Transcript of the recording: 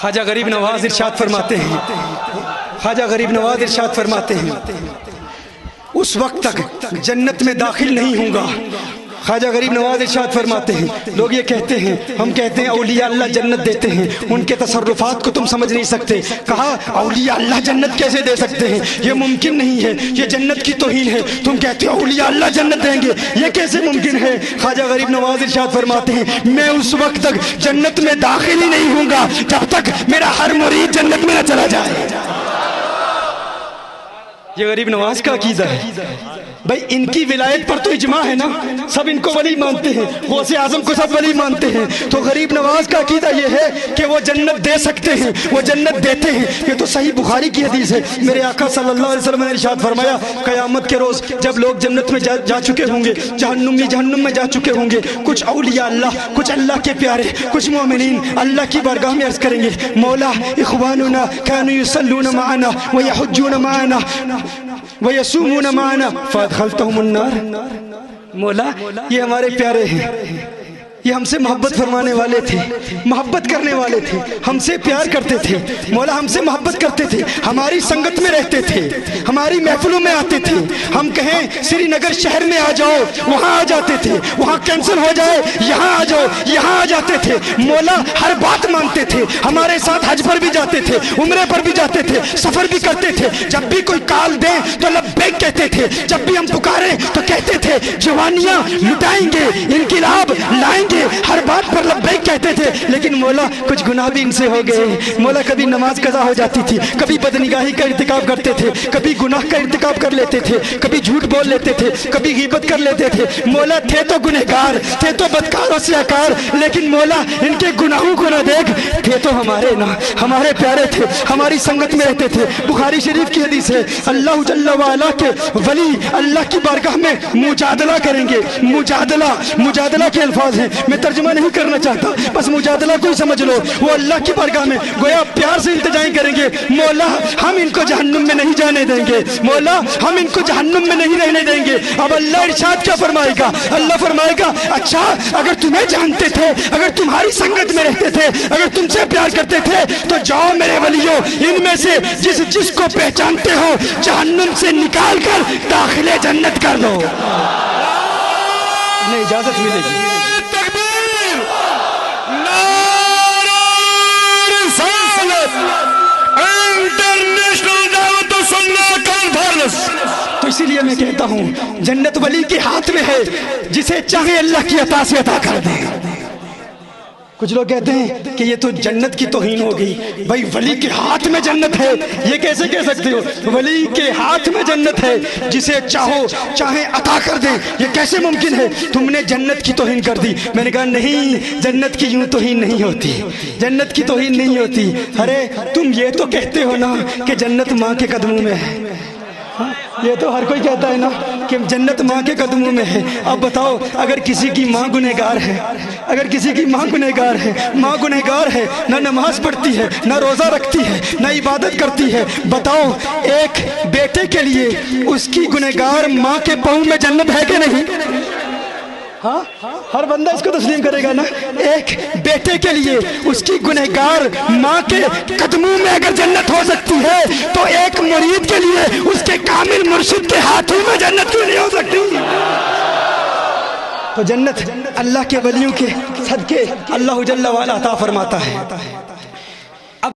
خواجہ غریب نواز ارشاد فرماتے ہیں، خواجہ غریب نواز ارشاد فرماتے ہیں اس وقت تک جنت میں داخل نہیں ہوں گا۔ خواجہ غریب نواز ارشاد فرماتے ہیں لوگ یہ کہتے ہیں، ہم کہتے ہیں اولیاء اللہ جنت دیتے ہیں، ان کے تصرفات کو تم سمجھ نہیں سکتے۔ کہا اولیاء اللہ جنت کیسے دے سکتے ہیں، یہ ممکن نہیں ہے، یہ جنت کی توہین ہے۔ تم کہتے ہو اولیاء اللہ جنت دیں گے، یہ کیسے ممکن ہے؟ خواجہ غریب نواز ارشاد فرماتے ہیں میں اس وقت تک جنت میں داخل ہی نہیں ہوں گا جب تک میرا ہر مرید جنت میں نہ چلا جائے۔ یہ غریب نواز کا عقیدہ ہے۔ بھائی ان کی ولایت پر تو اجماع ہے نا، سب ان کو ولی مانتے ہیں، غوث اعظم کو سب ولی مانتے ہیں، تو غریب نواز کا عقیدہ یہ ہے کہ وہ جنت دے سکتے ہیں، وہ جنت دیتے ہیں۔ یہ تو صحیح بخاری کی حدیث ہے۔ میرے آقا صلی اللہ علیہ وسلم نے ارشاد فرمایا قیامت کے روز جب لوگ جنت میں جا چکے ہوں گے، جہنم میں جا چکے ہوں گے، کچھ اولیاء اللہ، کچھ اللہ کے پیارے، کچھ مومنین اللہ کی بارگاہ میں عرض کریں گے مولا اخواننا كانوا يصلون معنا ويحجون معنا وَيَسُومُونَ مَعَنَا فَأَدْخَلْتَهُمُ النَّارِ۔ مولا یہ ہمارے پیارے ہیں، یہ ہم سے محبت فرمانے والے تھے، محبت کرنے والے تھے، ہم سے پیار کرتے تھے، مولا ہم سے محبت کرتے تھے، ہماری سنگت میں رہتے تھے، ہماری محفلوں میں آتے تھے، ہم کہیں سری نگر شہر میں آ جاؤ وہاں آ جاتے تھے، وہاں کینسل ہو جائے یہاں آ جاؤ یہاں آ جاتے تھے، مولا ہر بات مانتے تھے، ہمارے ساتھ حج پر بھی جاتے تھے، عمرے پر بھی جاتے تھے، سفر بھی کرتے تھے، جب بھی کوئی کال دیں تو لبیک کہتے تھے، جب بھی ہم پکاریں تو کہتے تھے جوانیاں لٹائیں گے، انقلاب لائیں گے، ہر بات پر لبیک کہتے تھے۔ لیکن مولا کچھ گناہ بھی ان سے ہو گئے، مولا کبھی نماز قضا ہو جاتی تھی، کبھی بدنگاہی کا ارتکاب کرتے تھے، کبھی گناہ کا ارتکاب کر لیتے تھے، کبھی جھوٹ بول لیتے تھے، کبھی غیبت کر لیتے تھے۔ مولا تھے تو گنہگار، تھے تو بدکار و سیاکار، لیکن مولا ان کے گناہوں کو نہ دیکھ، تھے تو ہمارے پیارے تھے، ہماری سنگت میں رہتے تھے۔ بخاری شریف کی حدیث ہے اللہ جل وعلا کے ولی اللہ کی بارگاہ میں مجادلہ کریں گے۔ مجادلہ کے الفاظ ہیں، میں ترجمہ نہیں کرنا چاہتا، بس مجادلہ کو ہی سمجھ لو۔ وہ اللہ کی بارگاہ میں گویا پیار سے التجائیں کریں گے مولا ہم ان کو جہنم میں نہیں جانے دیں گے، مولا ہم ان کو جہنم میں نہیں رہنے دیں گے۔ اب اللہ ارشاد کیا فرمائے گا؟ اللہ فرمائے گا اچھا اگر تمہیں جانتے تھے، اگر تمہاری سنگت میں رہتے تھے، اگر تم سے پیار کرتے تھے تو جاؤ میرے ولیوں ان میں سے جس کو پہچانتے ہو جہنم سے نکال کر داخل جنت کر دو۔ انہیں اجازت ملے گی۔ تو اسی لیے میں کہتا ہوں جنت ولی کے ہاتھ میں ہے، جسے چاہے اللہ کی عطا سے عطا کر دے۔ کچھ لوگ کہتے ہیں کہ یہ تو جنت کی توہین ہو گئی، بھائی ولی کے ہاتھ میں جنت ہے، یہ کیسے کہہ سکتے ہو؟ ولی کے ہاتھ میں جنت ہے، جسے چاہے عطا کر دے، یہ کیسے ممکن ہے؟ تم نے جنت کی توہین کر دی۔ میں نے کہا نہیں، جنت کی یوں توہین نہیں ہوتی، جنت کی توہین نہیں ہوتی۔ ارے تم یہ تو کہتے ہو نا کہ جنت ماں کے قدموں میں ہے، یہ تو ہر کوئی کہتا ہے نا کہ جنت ماں کے قدموں میں ہے۔ اب بتاؤ اگر کسی کی ماں گنہگار ہے، اگر کسی کی ماں گنہگار ہے، ماں گنہگار ہے، نہ نماز پڑھتی ہے، نہ روزہ رکھتی ہے، نہ عبادت کرتی ہے، بتاؤ ایک بیٹے کے لیے اس کی گنہگار ماں کے پاؤں میں جنت ہے کہ نہیں؟ ہاں ہر بندہ اس کو تسلیم کرے گا نا۔ ایک بیٹے کے لیے اس کی گنہگار ماں کے قدموں میں اگر جنت ہو سکتی ہے تو ایک مرید کے لیے اس کے کامل مرشد کے ہاتھوں میں جنت کیوں نہیں ہو سکتی؟ تو جنت اللہ کے ولیوں کے صدقے اللہ جل وعلا عطا فرماتا ہے۔